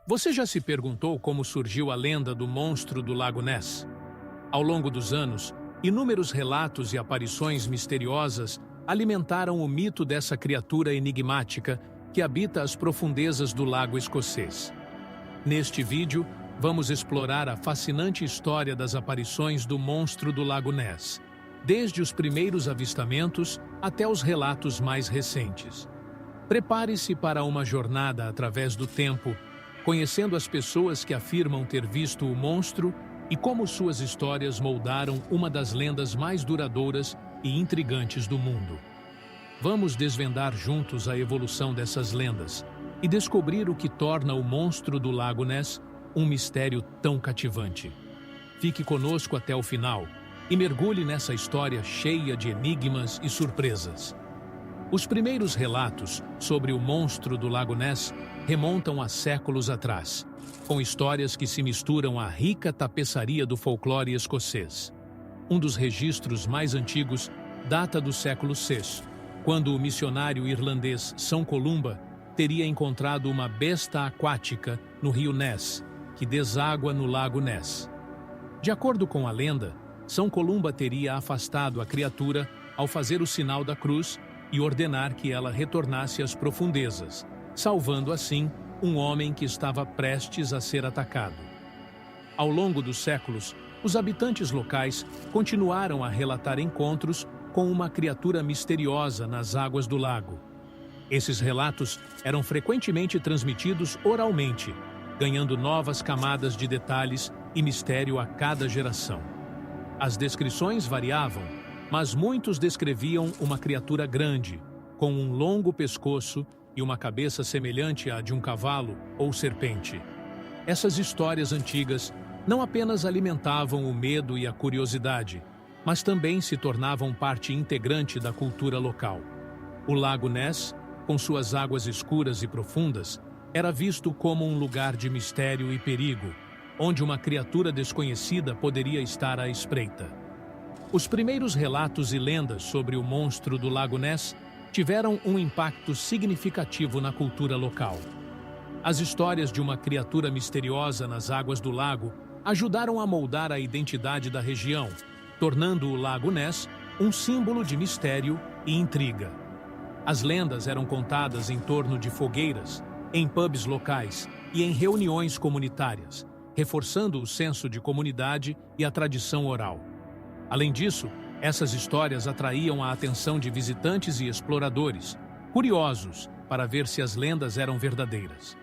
Você já se perguntou como surgiu a lenda do monstro do Lago Ness? Ao longo dos anos, inúmeros relatos e aparições misteriosas alimentaram o mito dessa criatura enigmática que habita as profundezas do lago escocês. Neste vídeo, vamos explorar a fascinante história das aparições do monstro do Lago Ness, desde os primeiros avistamentos até os relatos mais recentes. Prepare-se para uma jornada através do tempo, conhecendo as pessoas que afirmam ter visto o monstro e como suas histórias moldaram uma das lendas mais duradouras e intrigantes do mundo. Vamos desvendar juntos a evolução dessas lendas e descobrir o que torna o monstro do Lago Ness um mistério tão cativante. Fique conosco até o final e mergulhe nessa história cheia de enigmas e surpresas. Os primeiros relatos sobre o monstro do Lago Ness remontam a séculos atrás, com histórias que se misturam à rica tapeçaria do folclore escocês. Um dos registros mais antigos data do século VI, quando o missionário irlandês São Columba teria encontrado uma besta aquática no rio Ness, que deságua no Lago Ness. De acordo com a lenda, São Columba teria afastado a criatura ao fazer o sinal da cruz e ordenar que ela retornasse às profundezas, salvando assim um homem que estava prestes a ser atacado. Ao longo dos séculos, os habitantes locais continuaram a relatar encontros com uma criatura misteriosa nas águas do lago. Esses relatos eram frequentemente transmitidos oralmente, ganhando novas camadas de detalhes e mistério a cada geração. As descrições variavam, mas muitos descreviam uma criatura grande, com um longo pescoço e uma cabeça semelhante à de um cavalo ou serpente. Essas histórias antigas não apenas alimentavam o medo e a curiosidade, mas também se tornavam parte integrante da cultura local. O Lago Ness, com suas águas escuras e profundas, era visto como um lugar de mistério e perigo, onde uma criatura desconhecida poderia estar à espreita. Os primeiros relatos e lendas sobre o monstro do Lago Ness tiveram um impacto significativo na cultura local. As histórias de uma criatura misteriosa nas águas do lago ajudaram a moldar a identidade da região, tornando o Lago Ness um símbolo de mistério e intriga. As lendas eram contadas em torno de fogueiras, em pubs locais e em reuniões comunitárias, reforçando o senso de comunidade e a tradição oral. Além disso, essas histórias atraíam a atenção de visitantes e exploradores, curiosos para ver se as lendas eram verdadeiras.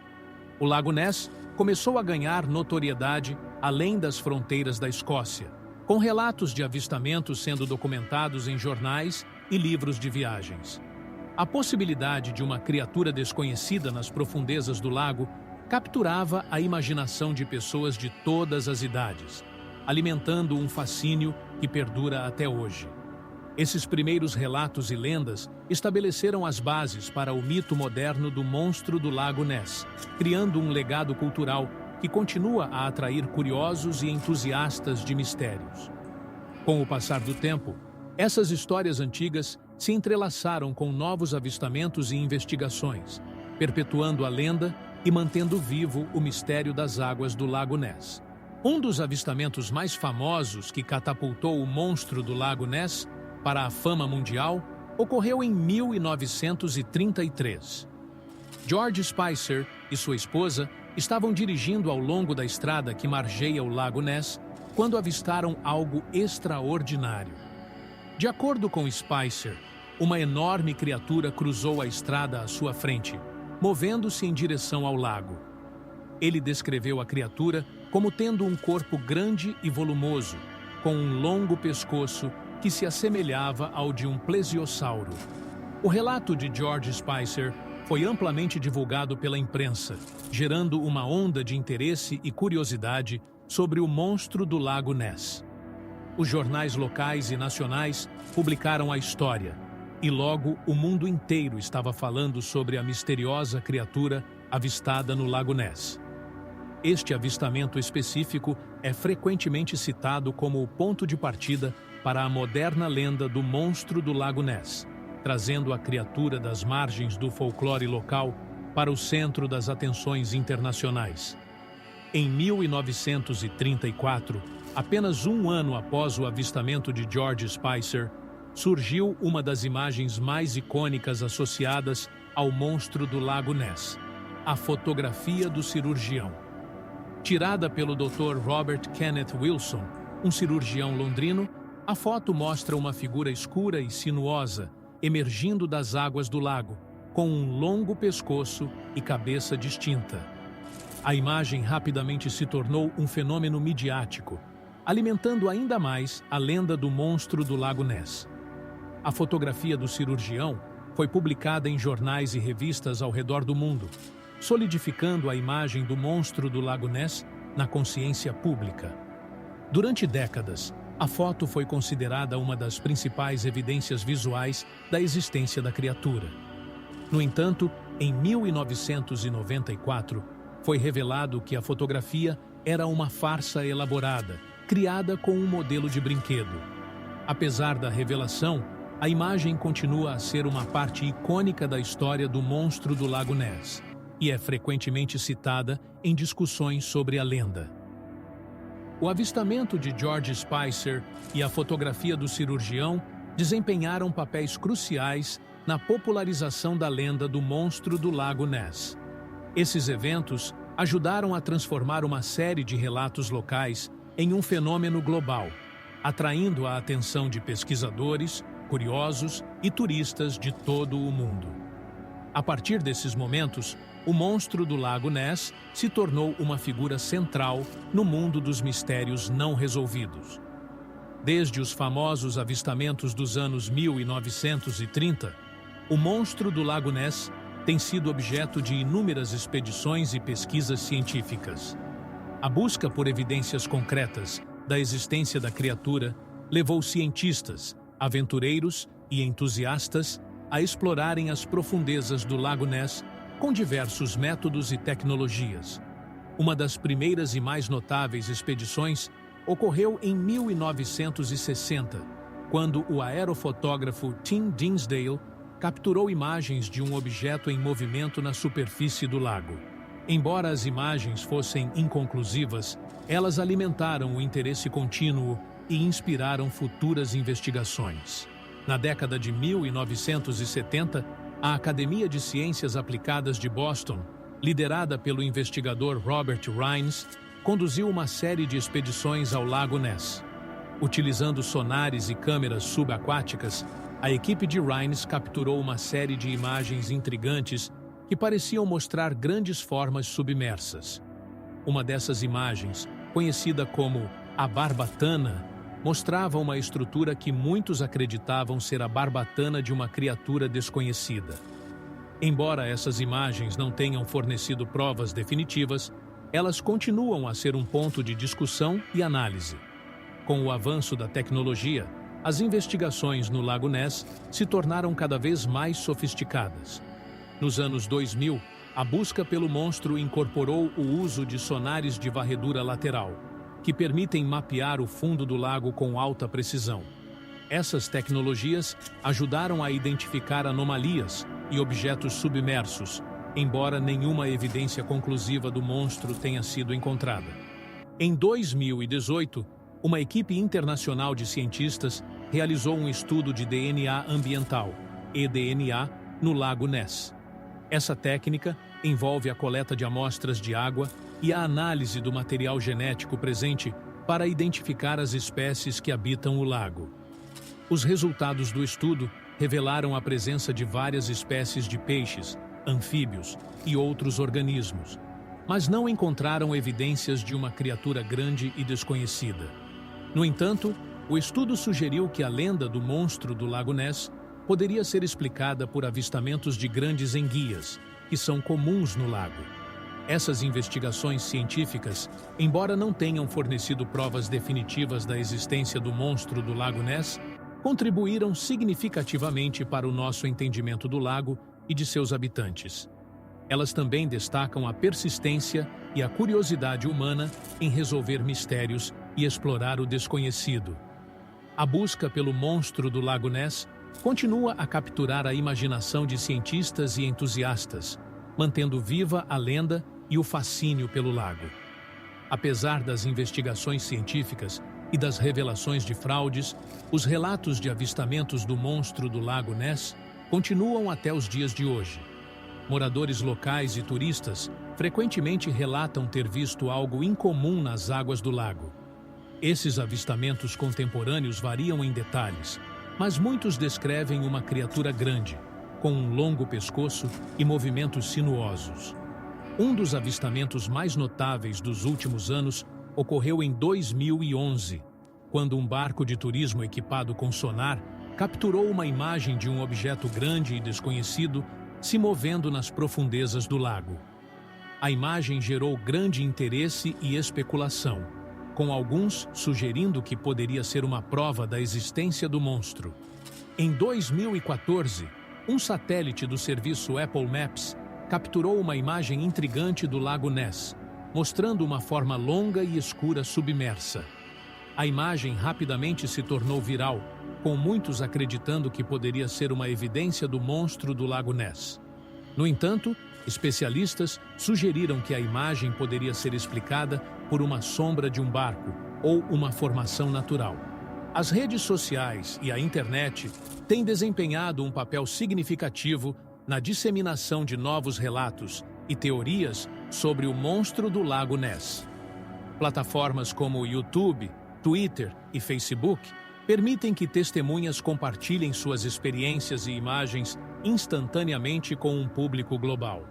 O Lago Ness começou a ganhar notoriedade além das fronteiras da Escócia, com relatos de avistamentos sendo documentados em jornais e livros de viagens. A possibilidade de uma criatura desconhecida nas profundezas do lago capturava a imaginação de pessoas de todas as idades, alimentando um fascínio que perdura até hoje. Esses primeiros relatos e lendas estabeleceram as bases para o mito moderno do monstro do Lago Ness, criando um legado cultural que continua a atrair curiosos e entusiastas de mistérios. Com o passar do tempo, essas histórias antigas se entrelaçaram com novos avistamentos e investigações, perpetuando a lenda e mantendo vivo o mistério das águas do Lago Ness. Um dos avistamentos mais famosos que catapultou o monstro do Lago Ness para a fama mundial ocorreu em 1933. George Spicer e sua esposa estavam dirigindo ao longo da estrada que margeia o Lago Ness quando avistaram algo extraordinário. De acordo com Spicer, uma enorme criatura cruzou a estrada à sua frente, movendo-se em direção ao lago. Ele descreveu a criatura como tendo um corpo grande e volumoso, com um longo pescoço que se assemelhava ao de um plesiosauro. O relato de George Spicer foi amplamente divulgado pela imprensa, gerando uma onda de interesse e curiosidade sobre o monstro do Lago Ness. Os jornais locais e nacionais publicaram a história, e logo o mundo inteiro estava falando sobre a misteriosa criatura avistada no Lago Ness. Este avistamento específico é frequentemente citado como o ponto de partida para a moderna lenda do monstro do Lago Ness, trazendo a criatura das margens do folclore local para o centro das atenções internacionais. Em 1934, apenas um ano após o avistamento de George Spicer, surgiu uma das imagens mais icônicas associadas ao monstro do Lago Ness, a fotografia do cirurgião. Tirada pelo Dr. Robert Kenneth Wilson, um cirurgião londrino, a foto mostra uma figura escura e sinuosa emergindo das águas do lago, com um longo pescoço e cabeça distinta. A imagem rapidamente se tornou um fenômeno midiático, alimentando ainda mais a lenda do monstro do Lago Ness. A fotografia do cirurgião foi publicada em jornais e revistas ao redor do mundo, solidificando a imagem do monstro do Lago Ness na consciência pública. Durante décadas, a foto foi considerada uma das principais evidências visuais da existência da criatura. No entanto, em 1994, foi revelado que a fotografia era uma farsa elaborada, criada com um modelo de brinquedo. Apesar da revelação, a imagem continua a ser uma parte icônica da história do monstro do Lago Ness e é frequentemente citada em discussões sobre a lenda. O avistamento de George Spicer e a fotografia do cirurgião desempenharam papéis cruciais na popularização da lenda do monstro do Lago Ness. Esses eventos ajudaram a transformar uma série de relatos locais em um fenômeno global, atraindo a atenção de pesquisadores, curiosos e turistas de todo o mundo. A partir desses momentos, o monstro do Lago Ness se tornou uma figura central no mundo dos mistérios não resolvidos. Desde os famosos avistamentos dos anos 1930, o monstro do Lago Ness tem sido objeto de inúmeras expedições e pesquisas científicas. A busca por evidências concretas da existência da criatura levou cientistas, aventureiros e entusiastas a explorarem as profundezas do Lago Ness com diversos métodos e tecnologias. Uma das primeiras e mais notáveis expedições ocorreu em 1960, quando o aerofotógrafo Tim Dinsdale capturou imagens de um objeto em movimento na superfície do lago. Embora as imagens fossem inconclusivas, elas alimentaram o interesse contínuo e inspiraram futuras investigações. Na década de 1970, a Academia de Ciências Aplicadas de Boston, liderada pelo investigador Robert Rines, conduziu uma série de expedições ao Lago Ness. Utilizando sonares e câmeras subaquáticas, a equipe de Rines capturou uma série de imagens intrigantes que pareciam mostrar grandes formas submersas. Uma dessas imagens, conhecida como a Barbatana, mostrava uma estrutura que muitos acreditavam ser a barbatana de uma criatura desconhecida. Embora essas imagens não tenham fornecido provas definitivas, elas continuam a ser um ponto de discussão e análise. Com o avanço da tecnologia, as investigações no Lago Ness se tornaram cada vez mais sofisticadas. Nos anos 2000, a busca pelo monstro incorporou o uso de sonares de varredura lateral, que permitem mapear o fundo do lago com alta precisão. Essas tecnologias ajudaram a identificar anomalias e objetos submersos, embora nenhuma evidência conclusiva do monstro tenha sido encontrada. Em 2018, uma equipe internacional de cientistas realizou um estudo de DNA ambiental, eDNA, no Lago Ness. Essa técnica envolve a coleta de amostras de água e a análise do material genético presente para identificar as espécies que habitam o lago. Os resultados do estudo revelaram a presença de várias espécies de peixes, anfíbios e outros organismos, mas não encontraram evidências de uma criatura grande e desconhecida. No entanto, o estudo sugeriu que a lenda do monstro do Lago Ness poderia ser explicada por avistamentos de grandes enguias, que são comuns no lago. Essas investigações científicas, embora não tenham fornecido provas definitivas da existência do monstro do Lago Ness, contribuíram significativamente para o nosso entendimento do lago e de seus habitantes. Elas também destacam a persistência e a curiosidade humana em resolver mistérios e explorar o desconhecido. A busca pelo monstro do Lago Ness continua a capturar a imaginação de cientistas e entusiastas, mantendo viva a lenda e o fascínio pelo lago. Apesar das investigações científicas e das revelações de fraudes, os relatos de avistamentos do monstro do Lago Ness continuam até os dias de hoje. Moradores locais e turistas frequentemente relatam ter visto algo incomum nas águas do lago. Esses avistamentos contemporâneos variam em detalhes, mas muitos descrevem uma criatura grande, com um longo pescoço e movimentos sinuosos. Um dos avistamentos mais notáveis dos últimos anos ocorreu em 2011, quando um barco de turismo equipado com sonar capturou uma imagem de um objeto grande e desconhecido se movendo nas profundezas do lago. A imagem gerou grande interesse e especulação, com alguns sugerindo que poderia ser uma prova da existência do monstro. Em 2014, um satélite do serviço Apple Maps capturou uma imagem intrigante do Lago Ness, mostrando uma forma longa e escura submersa. A imagem rapidamente se tornou viral, com muitos acreditando que poderia ser uma evidência do monstro do Lago Ness. No entanto, especialistas sugeriram que a imagem poderia ser explicada por uma sombra de um barco ou uma formação natural. As redes sociais e a internet têm desempenhado um papel significativo na disseminação de novos relatos e teorias sobre o monstro do Lago Ness. Plataformas como o YouTube, Twitter e Facebook permitem que testemunhas compartilhem suas experiências e imagens instantaneamente com um público global.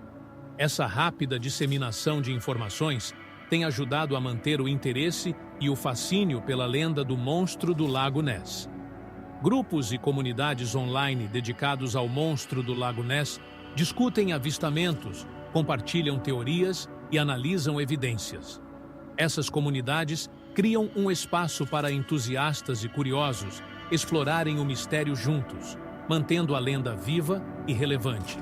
Essa rápida disseminação de informações tem ajudado a manter o interesse e o fascínio pela lenda do monstro do Lago Ness. Grupos e comunidades online dedicados ao monstro do Lago Ness discutem avistamentos, compartilham teorias e analisam evidências. Essas comunidades criam um espaço para entusiastas e curiosos explorarem o mistério juntos, mantendo a lenda viva e relevante.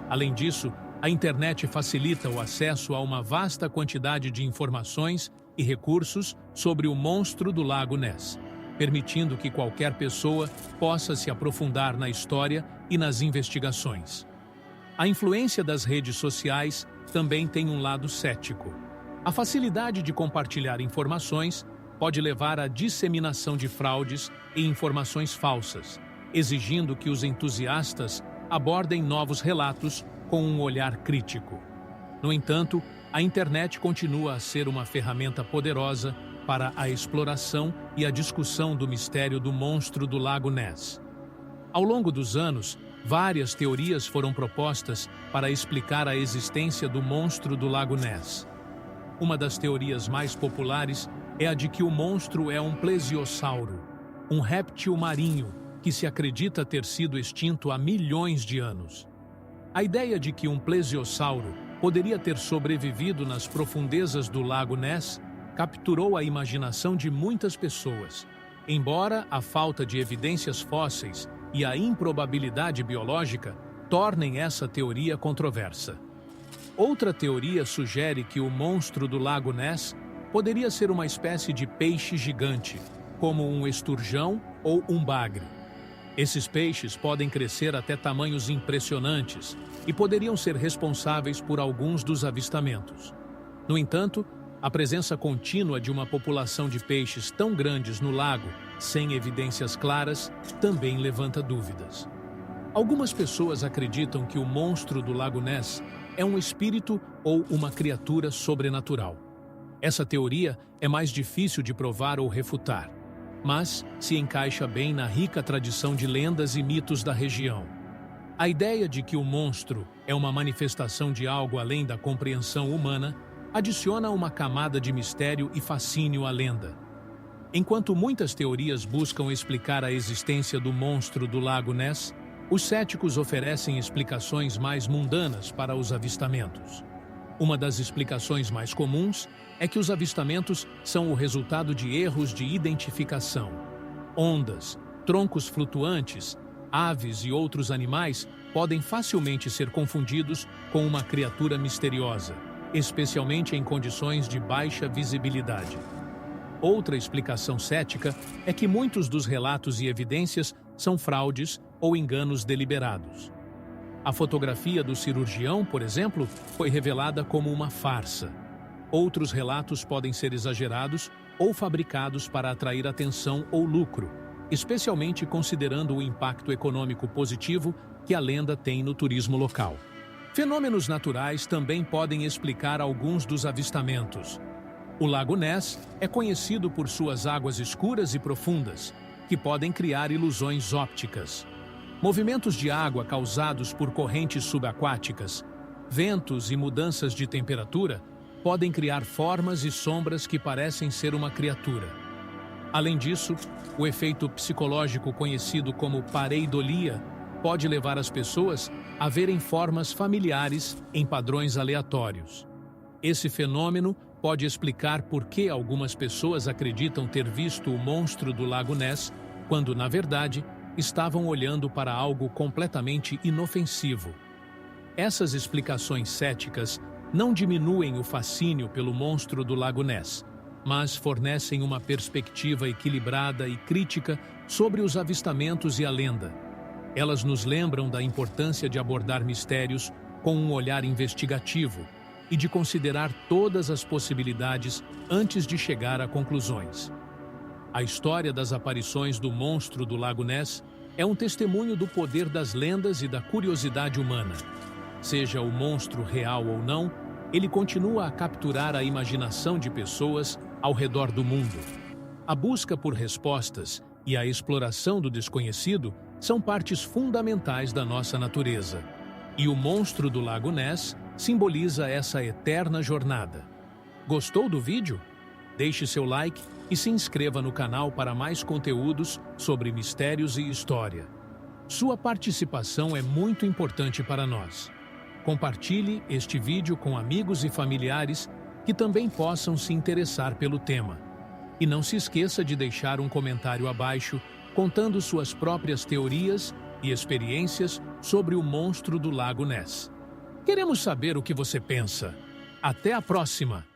Além disso, a internet facilita o acesso a uma vasta quantidade de informações e recursos sobre o monstro do Lago Ness, permitindo que qualquer pessoa possa se aprofundar na história e nas investigações. A influência das redes sociais também tem um lado cético. A facilidade de compartilhar informações pode levar à disseminação de fraudes e informações falsas, exigindo que os entusiastas abordem novos relatos com um olhar crítico. No entanto, a internet continua a ser uma ferramenta poderosa para a exploração e a discussão do mistério do monstro do Lago Ness. Ao longo dos anos, várias teorias foram propostas para explicar a existência do monstro do Lago Ness. Uma das teorias mais populares é a de que o monstro é um plesiosauro, um réptil marinho que se acredita ter sido extinto há milhões de anos. A ideia de que um plesiosauro poderia ter sobrevivido nas profundezas do Lago Ness capturou a imaginação de muitas pessoas, embora a falta de evidências fósseis e a improbabilidade biológica tornem essa teoria controversa. Outra teoria sugere que o monstro do Lago Ness poderia ser uma espécie de peixe gigante, como um esturjão ou um bagre. Esses peixes podem crescer até tamanhos impressionantes e poderiam ser responsáveis por alguns dos avistamentos. No entanto, a presença contínua de uma população de peixes tão grandes no lago, sem evidências claras, também levanta dúvidas. Algumas pessoas acreditam que o monstro do Lago Ness é um espírito ou uma criatura sobrenatural. Essa teoria é mais difícil de provar ou refutar, mas se encaixa bem na rica tradição de lendas e mitos da região. A ideia de que o monstro é uma manifestação de algo além da compreensão humana adiciona uma camada de mistério e fascínio à lenda. Enquanto muitas teorias buscam explicar a existência do monstro do Lago Ness, os céticos oferecem explicações mais mundanas para os avistamentos. Uma das explicações mais comuns é que os avistamentos são o resultado de erros de identificação. Ondas, troncos flutuantes, aves e outros animais podem facilmente ser confundidos com uma criatura misteriosa, especialmente em condições de baixa visibilidade. Outra explicação cética é que muitos dos relatos e evidências são fraudes ou enganos deliberados. A fotografia do cirurgião, por exemplo, foi revelada como uma farsa. Outros relatos podem ser exagerados ou fabricados para atrair atenção ou lucro, especialmente considerando o impacto econômico positivo que a lenda tem no turismo local. Fenômenos naturais também podem explicar alguns dos avistamentos. O Lago Ness é conhecido por suas águas escuras e profundas, que podem criar ilusões ópticas. Movimentos de água causados por correntes subaquáticas, ventos e mudanças de temperatura podem criar formas e sombras que parecem ser uma criatura. Além disso, o efeito psicológico conhecido como pareidolia pode levar as pessoas a verem formas familiares em padrões aleatórios. Esse fenômeno pode explicar por que algumas pessoas acreditam ter visto o monstro do Lago Ness, quando, na verdade, estavam olhando para algo completamente inofensivo. Essas explicações céticas não diminuem o fascínio pelo monstro do Lago Ness, mas fornecem uma perspectiva equilibrada e crítica sobre os avistamentos e a lenda. Elas nos lembram da importância de abordar mistérios com um olhar investigativo e de considerar todas as possibilidades antes de chegar a conclusões. A história das aparições do monstro do Lago Ness é um testemunho do poder das lendas e da curiosidade humana. Seja o monstro real ou não, ele continua a capturar a imaginação de pessoas ao redor do mundo. A busca por respostas e a exploração do desconhecido são partes fundamentais da nossa natureza. E o monstro do Lago Ness simboliza essa eterna jornada. Gostou do vídeo? Deixe seu like e se inscreva no canal para mais conteúdos sobre mistérios e história. Sua participação é muito importante para nós. Compartilhe este vídeo com amigos e familiares que também possam se interessar pelo tema. E não se esqueça de deixar um comentário abaixo contando suas próprias teorias e experiências sobre o monstro do Lago Ness. Queremos saber o que você pensa. Até a próxima!